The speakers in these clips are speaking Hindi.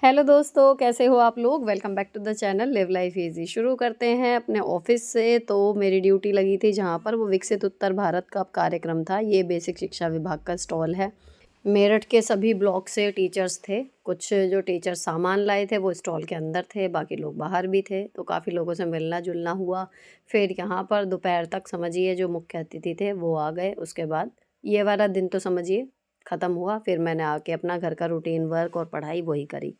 हेलो दोस्तों, कैसे हो आप लोग। Welcome back to the channel live life easy. शुरू करते हैं अपने ऑफिस से। तो मेरी ड्यूटी लगी थी जहाँ पर वो विकसित उत्तर भारत का कार्यक्रम था। ये बेसिक शिक्षा विभाग का स्टॉल है। मेरठ के सभी ब्लॉक से टीचर्स थे। कुछ जो टीचर सामान लाए थे वो स्टॉल के अंदर थे, बाकी लोग बाहर भी थे। तो काफ़ी लोगों से मिलना जुलना हुआ। फिर यहाँ पर दोपहर तक समझिए जो मुख्य अतिथि थे वो आ गए। उसके बाद ये वाला दिन तो समझिए ख़त्म हुआ। फिर मैंने आके अपना घर का रूटीन वर्क और पढ़ाई वही करी।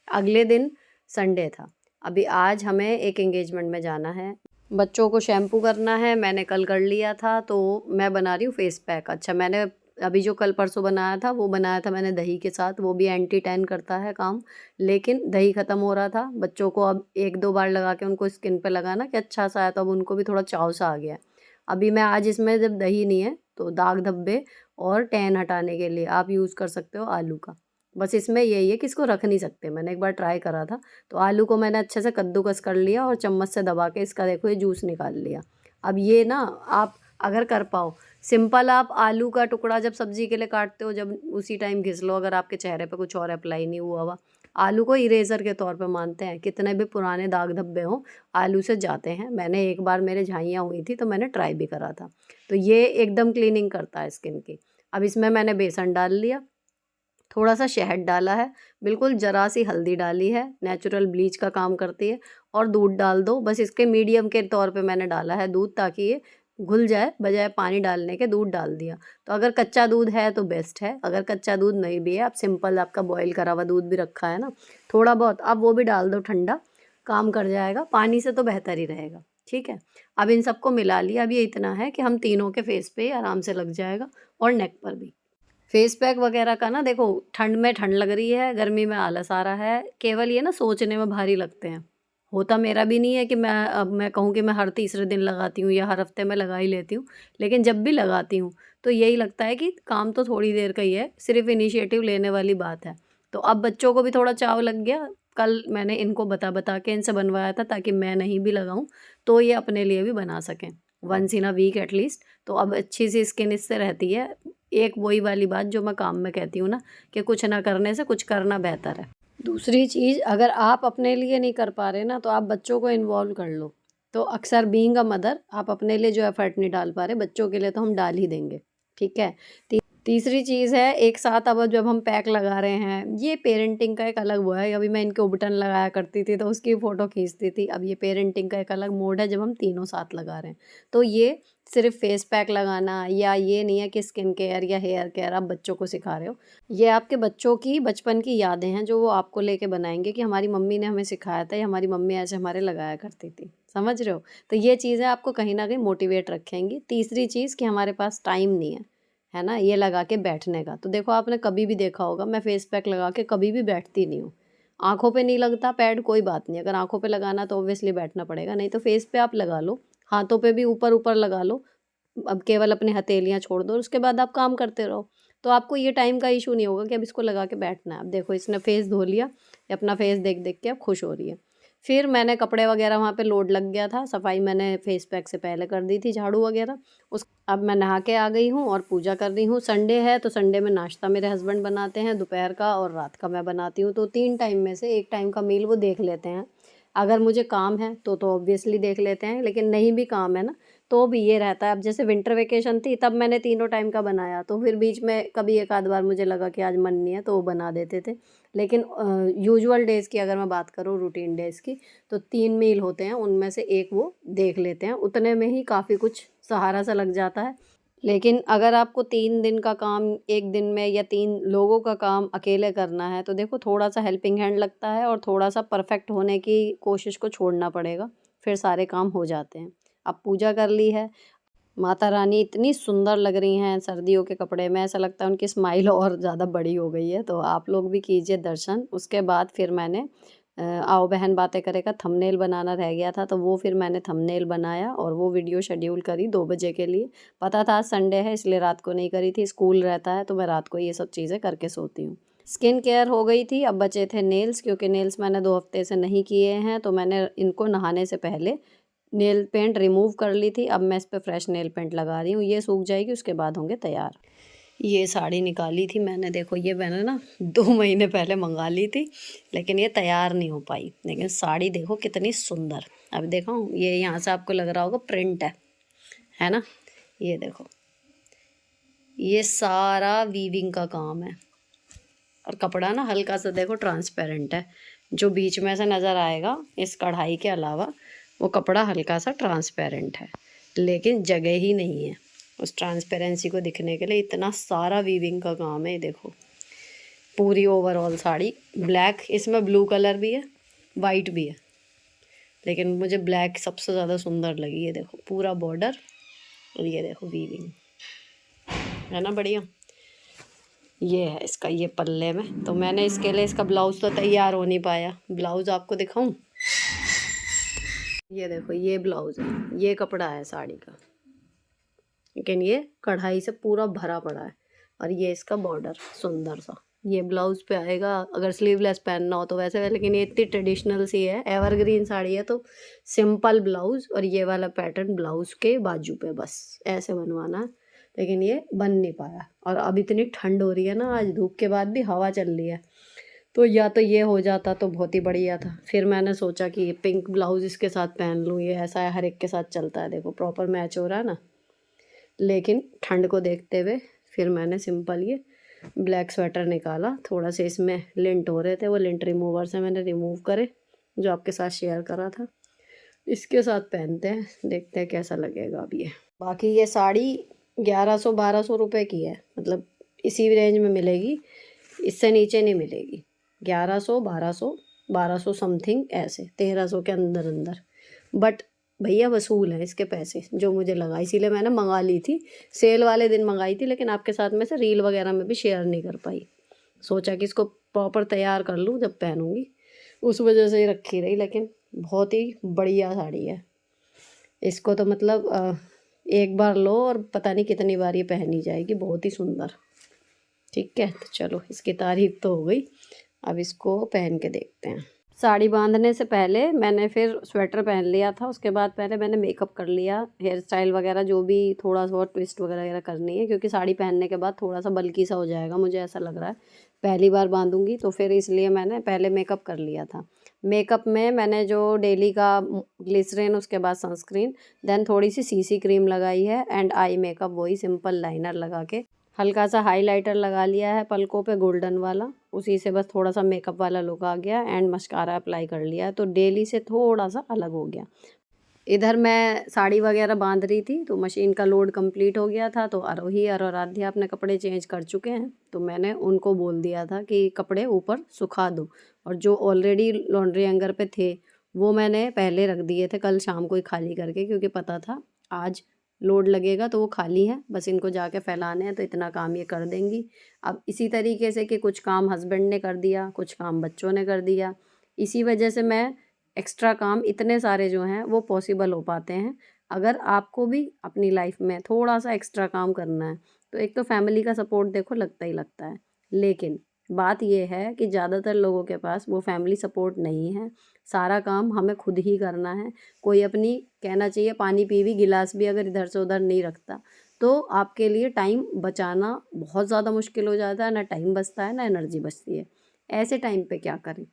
अगले दिन संडे था। अभी आज हमें एक एंगेजमेंट में जाना है। बच्चों को शैम्पू करना है, मैंने कल कर लिया था। तो मैं बना रही हूँ फेस पैक। अच्छा, मैंने अभी जो कल परसों बनाया था वो बनाया था मैंने दही के साथ। वो भी एंटी टैन करता है काम, लेकिन दही ख़त्म हो रहा था। बच्चों को अब एक दो बार लगा के उनको स्किन पे लगाना कि अच्छा सा है, तो अब उनको भी थोड़ा चाव सा आ गया है। अभी मैं आज इसमें जब दही नहीं है तो दाग धब्बे और टैन हटाने के लिए आप यूज़ कर सकते हो आलू का। बस इसमें यही है कि इसको रख नहीं सकते। मैंने एक बार ट्राई करा था। तो आलू को मैंने अच्छे से कद्दूकस कर लिया और चम्मच से दबा के इसका देखो ये जूस निकाल लिया। अब ये ना आप अगर कर पाओ, सिंपल आप आलू का टुकड़ा जब सब्जी के लिए काटते हो जब उसी टाइम घिस लो, अगर आपके चेहरे पे कुछ और अप्लाई नहीं हुआ हुआ। आलू को इरेजर के तौर पे मानते हैं। कितने भी पुराने दाग धब्बे हों आलू से जाते हैं। मैंने एक बार मेरे झाइयाँ हुई थी तो मैंने ट्राई भी करा था। तो ये एकदम क्लीनिंग करता है स्किन की। अब इसमें मैंने बेसन डाल लिया, थोड़ा सा शहद डाला है, बिल्कुल ज़रा सी हल्दी डाली है, नेचुरल ब्लीच का काम करती है। और दूध डाल दो। बस इसके मीडियम के तौर पे मैंने डाला है दूध, ताकि ये घुल जाए। बजाय पानी डालने के दूध डाल दिया। तो अगर कच्चा दूध है तो बेस्ट है, अगर कच्चा दूध नहीं भी है, आप सिंपल आपका बॉईल करा हुआ दूध भी रखा है ना, थोड़ा बहुत आप वो भी डाल दो, ठंडा काम कर जाएगा। पानी से तो बेहतर ही रहेगा। ठीक है। अब इन सबको मिला लिया। अब ये इतना है कि हम तीनों के फेस पे आराम से लग जाएगा और नेक पर भी। फेस पैक वगैरह का ना देखो, ठंड में ठंड लग रही है, गर्मी में आलस आ रहा है। केवल ये ना सोचने में भारी लगते हैं। होता मेरा भी नहीं है कि मैं कहूँ कि मैं हर तीसरे दिन लगाती हूँ या हर हफ्ते में लगा ही लेती हूँ। लेकिन जब भी लगाती हूँ तो यही लगता है कि काम तो थोड़ी देर का ही है, सिर्फ इनिशिएटिव लेने वाली बात है। तो अब बच्चों को भी थोड़ा चाव लग गया। कल मैंने इनको बता बता के इनसे बनवाया था ताकि मैं नहीं भी लगाऊं तो ये अपने लिए भी बना सकें, once in a week at least. तो अब अच्छी सी स्किन इससे रहती है। एक वही वाली बात जो मैं काम में कहती हूँ ना, कि कुछ ना करने से कुछ करना बेहतर है। दूसरी चीज़, अगर आप अपने लिए नहीं कर पा रहे ना तो आप बच्चों को इन्वॉल्व कर लो। तो अक्सर बीइंग अ मदर आप अपने लिए जो एफर्ट नहीं डाल पा रहे, बच्चों के लिए तो हम डाल ही देंगे। ठीक है। तीसरी चीज़ है, एक साथ अब जब हम पैक लगा रहे हैं, ये पेरेंटिंग का एक अलग वो है। अभी मैं इनके उबटन लगाया करती थी तो उसकी फ़ोटो खींचती थी। अब ये पेरेंटिंग का एक अलग मोड है जब हम तीनों साथ लगा रहे हैं। तो ये सिर्फ फेस पैक लगाना या ये नहीं है कि स्किन केयर या हेयर केयर आप बच्चों को सिखा रहे हो। ये आपके बच्चों की बचपन की यादें हैं जो वो आपको लेके बनाएंगे कि हमारी मम्मी ने हमें सिखाया था या हमारी मम्मी ऐसे हमारे लगाया करती थी। समझ रहे हो। तो ये चीज़ें आपको कहीं ना कहीं मोटिवेट रखेंगी। तीसरी चीज़ कि हमारे पास टाइम नहीं है ना ये लगा के बैठने का। तो देखो आपने कभी भी देखा होगा, मैं फेस पैक लगा के कभी भी बैठती नहीं हूँ। आंखों पे नहीं लगता पैड, कोई बात नहीं। अगर आंखों पे लगाना तो ऑब्वियसली बैठना पड़ेगा, नहीं तो फेस पे आप लगा लो। हाथों पे भी ऊपर ऊपर लगा लो। अब केवल अपनी हथेलियाँ छोड़ दो और उसके बाद आप काम करते रहो। तो आपको ये टाइम का इशू नहीं होगा कि अब इसको लगा के बैठना है। अब देखो इसने फेस धो लिया, ये अपना फेस देख देख के अब खुश हो रही है। फिर मैंने कपड़े वगैरह, वहाँ पे लोड लग गया था, सफाई मैंने फेस पैक से पहले कर दी थी, झाड़ू वगैरह। उस अब मैं नहा के आ गई हूँ और पूजा कर रही हूँ। संडे है तो संडे में नाश्ता मेरे हस्बैंड बनाते हैं, दोपहर का और रात का मैं बनाती हूँ। तो 3 टाइम में से 1 टाइम का मील वो देख लेते हैं। अगर मुझे काम है तो ऑब्वियसली देख लेते हैं, लेकिन नहीं भी काम है ना तो भी ये रहता है। अब जैसे विंटर वेकेशन थी तब मैंने तीनों टाइम का बनाया, तो फिर बीच में कभी एक आध बार मुझे लगा कि आज मन नहीं है तो वो बना देते थे। लेकिन यूजुअल डेज़ की अगर मैं बात करूँ, रूटीन डेज़ की, तो 3 मील होते हैं, उनमें से एक वो देख लेते हैं। उतने में ही काफ़ी कुछ सहारा सा लग जाता है। लेकिन अगर आपको 3 दिन का काम 1 दिन में या 3 लोगों का काम अकेले करना है तो देखो थोड़ा सा हेल्पिंग हैंड लगता है और थोड़ा सा परफेक्ट होने की कोशिश को छोड़ना पड़ेगा, फिर सारे काम हो जाते हैं। अब पूजा कर ली है। माता रानी इतनी सुंदर लग रही हैं सर्दियों के कपड़े में, ऐसा लगता है उनकी स्माइल और ज़्यादा बड़ी हो गई है। तो आप लोग भी कीजिए दर्शन। उसके बाद फिर मैंने आओ बहन बातें करें का थंबनेल बनाना रह गया था, तो वो फिर मैंने थंबनेल बनाया और वो वीडियो शेड्यूल करी 2 बजे के लिए। पता था आज संडे है इसलिए रात को नहीं करी थी, स्कूल रहता है तो मैं रात को ये सब चीज़ें करके सोती हूँ। स्किन केयर हो गई थी। अब बचे थे नेल्स, क्योंकि नेल्स मैंने 2 हफ्ते से नहीं किए हैं, तो मैंने इनको नहाने से पहले नेल पेंट रिमूव कर ली थी। अब मैं इस पे फ्रेश नेल पेंट लगा रही हूँ, ये सूख जाएगी उसके बाद होंगे तैयार। ये साड़ी निकाली थी मैंने, देखो ये मैंने ना 2 महीने पहले मंगा ली थी, लेकिन ये तैयार नहीं हो पाई। लेकिन साड़ी देखो कितनी सुंदर। अब देखो ये यहाँ से आपको लग रहा होगा प्रिंट है ना। ये देखो ये सारा वीविंग का काम है, और कपड़ा ना हल्का सा देखो ट्रांसपेरेंट है। जो बीच में से नज़र आएगा इस कढ़ाई के अलावा वो कपड़ा हल्का सा ट्रांसपेरेंट है, लेकिन जगह ही नहीं है उस ट्रांसपेरेंसी को दिखने के लिए। इतना सारा वीविंग का काम है। ये देखो पूरी ओवरऑल साड़ी ब्लैक, इसमें ब्लू कलर भी है, वाइट भी है, लेकिन मुझे ब्लैक सबसे ज़्यादा सुंदर लगी। ये देखो पूरा बॉर्डर, और ये देखो वीविंग है ना, बढ़िया। ये है इसका ये पल्ले में। तो मैंने इसके लिए इसका ब्लाउज़ तो तैयार हो नहीं पाया। ब्लाउज़ आपको दिखाऊं, ये देखो ये ब्लाउज़ है, ये कपड़ा है साड़ी का, लेकिन ये कढ़ाई से पूरा भरा पड़ा है। और ये इसका बॉर्डर सुंदर सा, ये ब्लाउज़ पे आएगा अगर स्लीवलेस पहनना हो तो वैसे, लेकिन ये इतनी ट्रेडिशनल सी है, एवरग्रीन साड़ी है, तो सिंपल ब्लाउज़ और ये वाला पैटर्न ब्लाउज़ के बाजू पे बस ऐसे बनवाना है। लेकिन ये बन नहीं पाया। और अब इतनी ठंड हो रही है ना, आज धूप के बाद भी हवा चल रही है, तो या तो ये हो जाता तो बहुत ही बढ़िया था। फिर मैंने सोचा कि ये पिंक ब्लाउज़ इसके साथ पहन लूँ, ये ऐसा है हर एक के साथ चलता है, देखो प्रॉपर मैच हो रहा है ना। लेकिन ठंड को देखते हुए फिर मैंने सिंपल ये ब्लैक स्वेटर निकाला। थोड़ा से इसमें लिंट हो रहे थे, वो लिंट रिमूवर से मैंने रिमूव करे, जो आपके साथ शेयर करा था। इसके साथ पहनते हैं, देखते हैं कैसा लगेगा अब ये। बाकी ये साड़ी 1100-1200 रुपये की है, मतलब इसी रेंज में मिलेगी, इससे नीचे नहीं मिलेगी। 1100, 1200, 1200 समथिंग, ऐसे 1300 के अंदर अंदर। बट भैया वसूल है इसके पैसे जो मुझे लगा, इसीलिए मैंने मंगा ली थी। सेल वाले दिन मंगाई थी, लेकिन आपके साथ में से रील वगैरह में भी शेयर नहीं कर पाई। सोचा कि इसको प्रॉपर तैयार कर लूँ जब पहनूंगी, उस वजह से ही रखी रही। लेकिन बहुत ही बढ़िया साड़ी है। इसको तो मतलब एक बार लो और पता नहीं कितनी बार ये पहनी जाएगी, बहुत ही सुंदर। ठीक है, तो चलो इसकी तारीफ तो हो गई, अब इसको पहन के देखते हैं। साड़ी बांधने से पहले मैंने फिर स्वेटर पहन लिया था, उसके बाद पहले मैंने मेकअप कर लिया, हेयर स्टाइल वगैरह जो भी थोड़ा सा ट्विस्ट वगैरह करनी है, क्योंकि साड़ी पहनने के बाद थोड़ा सा बल्कि सा हो जाएगा, मुझे ऐसा लग रहा है पहली बार बांधूंगी तो। फिर इसलिए मैंने पहले मेकअप कर लिया था। मेकअप में मैंने जो डेली का ग्लिसरीन, उसके बाद सनस्क्रीन, देन थोड़ी सी सीसी क्रीम लगाई है, एंड आई मेकअप वही सिंपल लाइनर लगा के, हल्का सा हाइलाइटर लगा लिया है पलकों पे गोल्डन वाला, उसी से बस थोड़ा सा मेकअप वाला लुक आ गया, एंड मस्कारा अप्लाई कर लिया है, तो डेली से थोड़ा सा अलग हो गया। इधर मैं साड़ी वगैरह बांध रही थी तो मशीन का लोड कंप्लीट हो गया था, तो आरोही और आराध्या अपने कपड़े चेंज कर चुके हैं, तो मैंने उनको बोल दिया था कि कपड़े ऊपर सुखा दो। और जो ऑलरेडी लॉन्ड्री हैंगर पे थे वो मैंने पहले रख दिए थे कल शाम को ही खाली करके, क्योंकि पता था आज लोड लगेगा, तो वो खाली हैं, बस इनको जाके फैलाने हैं, तो इतना काम ये कर देंगी। अब इसी तरीके से कि कुछ काम हस्बैंड ने कर दिया, कुछ काम बच्चों ने कर दिया, इसी वजह से मैं एक्स्ट्रा काम इतने सारे जो हैं वो पॉसिबल हो पाते हैं। अगर आपको भी अपनी लाइफ में थोड़ा सा एक्स्ट्रा काम करना है, तो एक तो फैमिली का सपोर्ट देखो लगता ही लगता है, लेकिन बात ये है कि ज़्यादातर लोगों के पास वो फैमिली सपोर्ट नहीं है। सारा काम हमें खुद ही करना है। कोई अपनी, कहना चाहिए पानी पी भी गिलास भी अगर इधर से उधर नहीं रखता, तो आपके लिए टाइम बचाना बहुत ज़्यादा मुश्किल हो जाता है। ना टाइम बचता है, ना एनर्जी बचती है। ऐसे टाइम पे क्या करें?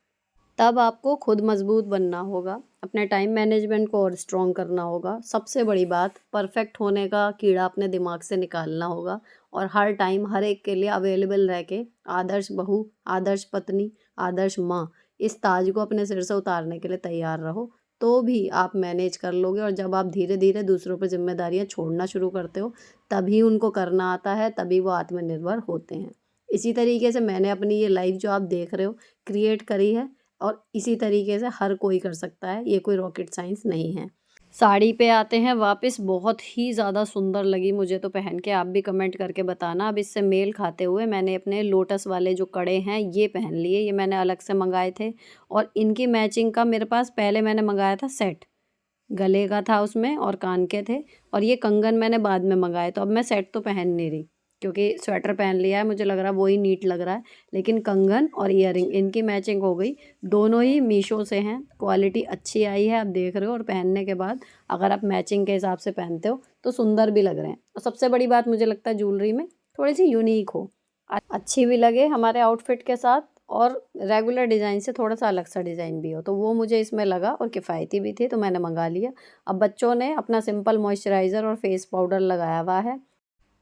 तब आपको खुद मजबूत बनना होगा, अपने टाइम मैनेजमेंट को और स्ट्रॉन्ग करना होगा। सबसे बड़ी बात, परफेक्ट होने का कीड़ा अपने दिमाग से निकालना होगा, और हर टाइम हर एक के लिए अवेलेबल रह के आदर्श बहू, आदर्श पत्नी, आदर्श माँ, इस ताज को अपने सिर से उतारने के लिए तैयार रहो, तो भी आप मैनेज कर लोगे। और जब आप धीरे धीरे दूसरों पर जिम्मेदारियाँ छोड़ना शुरू करते हो, तभी उनको करना आता है, तभी वो आत्मनिर्भर होते हैं। इसी तरीके से मैंने अपनी ये लाइफ जो आप देख रहे हो क्रिएट करी है, और इसी तरीके से हर कोई कर सकता है, ये कोई रॉकेट साइंस नहीं है। साड़ी पे आते हैं वापस, बहुत ही ज़्यादा सुंदर लगी मुझे तो पहन के, आप भी कमेंट करके बताना। अब इससे मेल खाते हुए मैंने अपने लोटस वाले जो कड़े हैं ये पहन लिए, ये मैंने अलग से मंगाए थे, और इनकी मैचिंग का मेरे पास पहले मैंने मंगाया था सेट, गले का था उसमें और कान के थे, और ये कंगन मैंने बाद में मंगाए। तो अब मैं सेट तो पहन नहीं रही, क्योंकि स्वेटर पहन लिया है, मुझे लग रहा है वही नीट लग रहा है, लेकिन कंगन और ईयरिंग इनकी मैचिंग हो गई। दोनों ही मीशो से हैं, क्वालिटी अच्छी आई है, आप देख रहे हो, और पहनने के बाद अगर आप मैचिंग के हिसाब से पहनते हो तो सुंदर भी लग रहे हैं। और सबसे बड़ी बात मुझे लगता है ज्वेलरी में थोड़ी सी यूनिक हो, अच्छी भी लगे हमारे आउटफिट के साथ, और रेगुलर डिज़ाइन से थोड़ा सा अलग सा डिज़ाइन भी हो। तो वो मुझे इसमें लगा और किफ़ायती भी थी, तो मैंने मंगा लिया। अब बच्चों ने अपना सिंपल मॉइस्चराइज़र और फेस पाउडर लगाया हुआ है,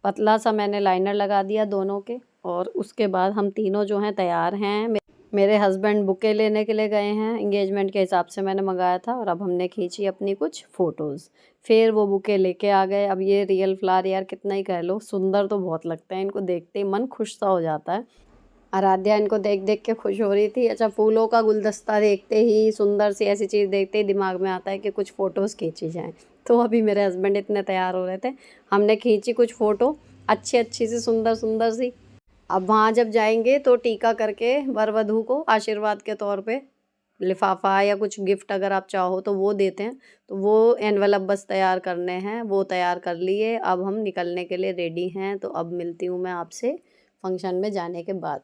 पतला सा मैंने लाइनर लगा दिया दोनों के, और उसके बाद हम तीनों जो हैं तैयार हैं। मेरे हस्बैंड बुके लेने के लिए गए हैं, एंगेजमेंट के हिसाब से मैंने मंगाया था, और अब हमने खींची अपनी कुछ फ़ोटोज़। फिर वो बुके लेके आ गए। अब ये रियल फ्लावर यार कितना ही कह लो, सुंदर तो बहुत लगते हैं, इनको देखते ही मन खुश सा हो जाता है। आराध्या इनको देख देख के खुश हो रही थी। अच्छा, फूलों का गुलदस्ता देखते ही, सुंदर सी ऐसी चीज़ देखते ही दिमाग में आता है कि कुछ फ़ोटोज़ खींची जाएँ। तो अभी मेरे हस्बैंड इतने तैयार हो रहे थे, हमने खींची कुछ फ़ोटो अच्छी अच्छी सी, सुंदर सुंदर सी। अब वहाँ जब जाएंगे तो टीका करके वर वधू को आशीर्वाद के तौर पे लिफाफा या कुछ गिफ्ट अगर आप चाहो तो वो देते हैं। तो वो एनवेलप बस तैयार करने हैं, वो तैयार कर लिए। अब हम निकलने के लिए रेडी हैं। तो अब मिलती हूँ मैं आपसे फंक्शन में जाने के बाद।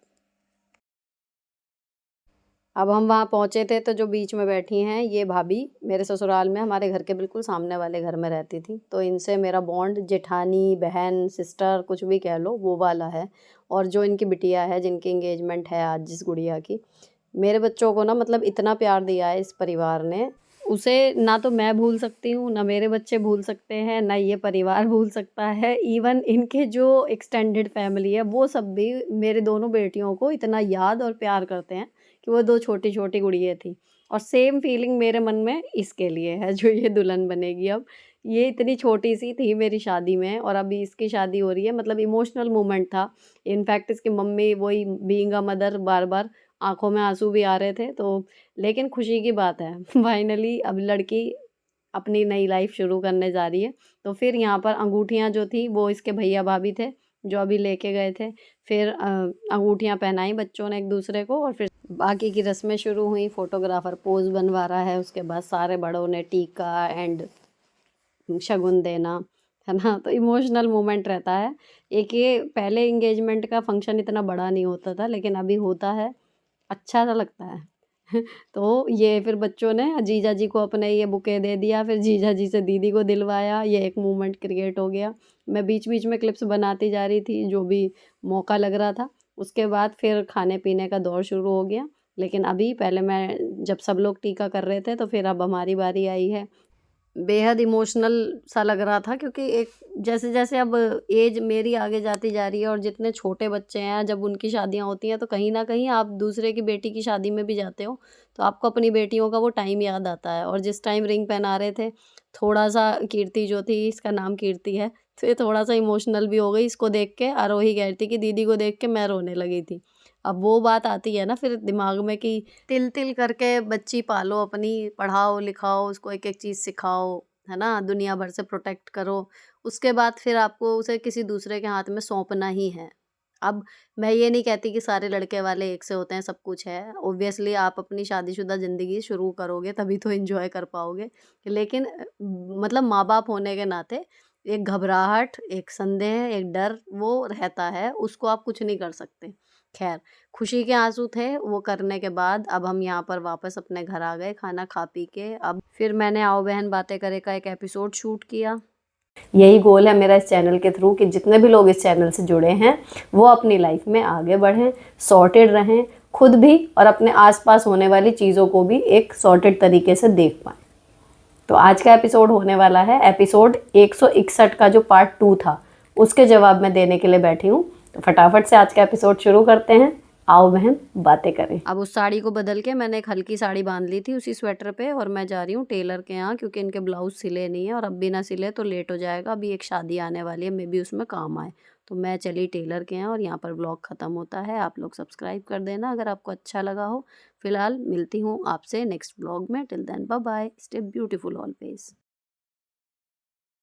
अब हम वहाँ पहुँचे थे, तो जो बीच में बैठी हैं ये भाभी मेरे ससुराल में हमारे घर के बिल्कुल सामने वाले घर में रहती थी। तो इनसे मेरा बॉन्ड जेठानी, बहन, सिस्टर कुछ भी कह लो वो वाला है। और जो इनकी बिटिया है जिनकी एंगेजमेंट है आज, जिस गुड़िया की, मेरे बच्चों को ना मतलब इतना प्यार दिया है इस परिवार ने, उसे ना तो मैं भूल सकती हूँ, ना मेरे बच्चे भूल सकते हैं, ना ये परिवार भूल सकता है। इवन इनके जो एक्सटेंडेड फैमिली है वो सब भी मेरे दोनों बेटियों को इतना याद और प्यार करते हैं कि वो 2 छोटी-छोटी गुड़िया थी। और सेम फीलिंग मेरे मन में इसके लिए है जो ये दुल्हन बनेगी अब। ये इतनी छोटी-सी थी मेरी शादी में, और अभी इसकी शादी हो रही है, मतलब इमोशनल मोमेंट था। इनफैक्ट इसकी मम्मी वही बीइंग अ मदर बार-बार आँखों में आँसू भी आ रहे थे। तो लेकिन खुशी की बात है फाइनली अब लड़की अपनी नई लाइफ़ शुरू करने जा रही है। तो फिर यहाँ पर अंगूठियाँ जो थी वो इसके भैया-भाभी थे, जो अभी लेके गए थे। फिर अंगूठियाँ पहनाई बच्चों ने एक-दूसरे को, और फिर बाकी की रस्में शुरू हुई। फ़ोटोग्राफ़र पोज़ बनवा रहा है, उसके बाद सारे बड़ों ने टीका एंड शगुन देना, है ना? तो इमोशनल मोमेंट रहता है। एक ये पहले एंगेजमेंट का फंक्शन इतना बड़ा नहीं होता था, लेकिन अभी होता है, अच्छा-सा लगता है। तो ये फिर बच्चों ने जीजा जी को अपने ये बुके दे दिया, फिर जीजा जी से दीदी को दिलवाया, ये एक मोमेंट क्रिएट हो गया। मैं बीच-बीच में क्लिप्स बनाती जा रही थी, जो भी मौका लग रहा था। उसके बाद फिर खाने-पीने का दौर शुरू हो गया। लेकिन अभी पहले मैं जब सब लोग टीका कर रहे थे, तो फिर अब हमारी बारी आई है। बेहद इमोशनल सा लग रहा था, क्योंकि एक जैसे-जैसे अब एज मेरी आगे जाती जा रही है और जितने छोटे बच्चे हैं, जब उनकी शादियाँ होती हैं तो कहीं न कहीं आप दूसरे की बेटी की शादी में भी जाते हो, तो आपको अपनी बेटियों का वो टाइम याद आता है। और जिस टाइम रिंग पहना रहे थे, थोड़ा-सा कीर्ति जो थी, इसका नाम कीर्ति है, तो ये थोड़ा-सा इमोशनल भी हो गई इसको देख के। आरोही कह रही थी कि दीदी को देख के मैं रोने लगी थी। अब वो बात आती है ना फिर दिमाग में कि तिल-तिल करके बच्ची पालो अपनी, पढ़ाओ, लिखाओ, उसको एक-एक चीज़ सिखाओ, है ना? दुनिया भर से प्रोटेक्ट करो। उसके बाद फिर आपको उसे किसी दूसरे के हाथ में सौंपना ही है। अब मैं ये नहीं कहती कि सारे लड़के वाले एक से होते हैं, सब कुछ है। ऑब्वियसली आप अपनी शादीशुदा ज़िंदगी शुरू करोगे तभी तो एन्जॉय कर पाओगे। लेकिन मतलब माँ-बाप होने के नाते एक घबराहट, एक संदेह, एक डर वो रहता है, उसको आप कुछ नहीं कर सकते। ख़ैर, खुशी के आँसू थे, वो करने के बाद अब हम यहाँ पर वापस अपने घर आ गए खाना खा पी के। अब फिर मैंने आओ बहन बातें करें का एक एपिसोड शूट किया। यही गोल है मेरा इस चैनल के थ्रू कि जितने भी लोग इस चैनल से जुड़े हैं वो अपनी लाइफ में आगे बढ़ें, सॉर्टेड रहें, खुद भी और अपने आसपास होने वाली चीज़ों को भी एक सॉर्टेड तरीके से देख पाएँ। तो आज का एपिसोड होने वाला है एपिसोड 161 का जो पार्ट 2 था, उसके जवाब मैं देने के लिए बैठी हूँ। तो फटाफट से आज का एपिसोड शुरू करते हैं। आओ बहन बातें करें। अब उस साड़ी को बदल के मैंने एक हल्की साड़ी बांध ली थी उसी स्वेटर पे, और मैं जा रही हूँ टेलर के यहाँ, क्योंकि इनके ब्लाउज सिले नहीं है, और अब बिना सिले तो लेट हो जाएगा। अभी एक शादी आने वाली है, मे बी उसमें काम आए। तो मैं चली टेलर के यहाँ, और यहाँ पर ब्लॉग ख़त्म होता है। आप लोग सब्सक्राइब कर देना अगर आपको अच्छा लगा हो। फिलहाल मिलती हूँ आपसे नेक्स्ट ब्लॉग में। Till then bye bye, stay beautiful always.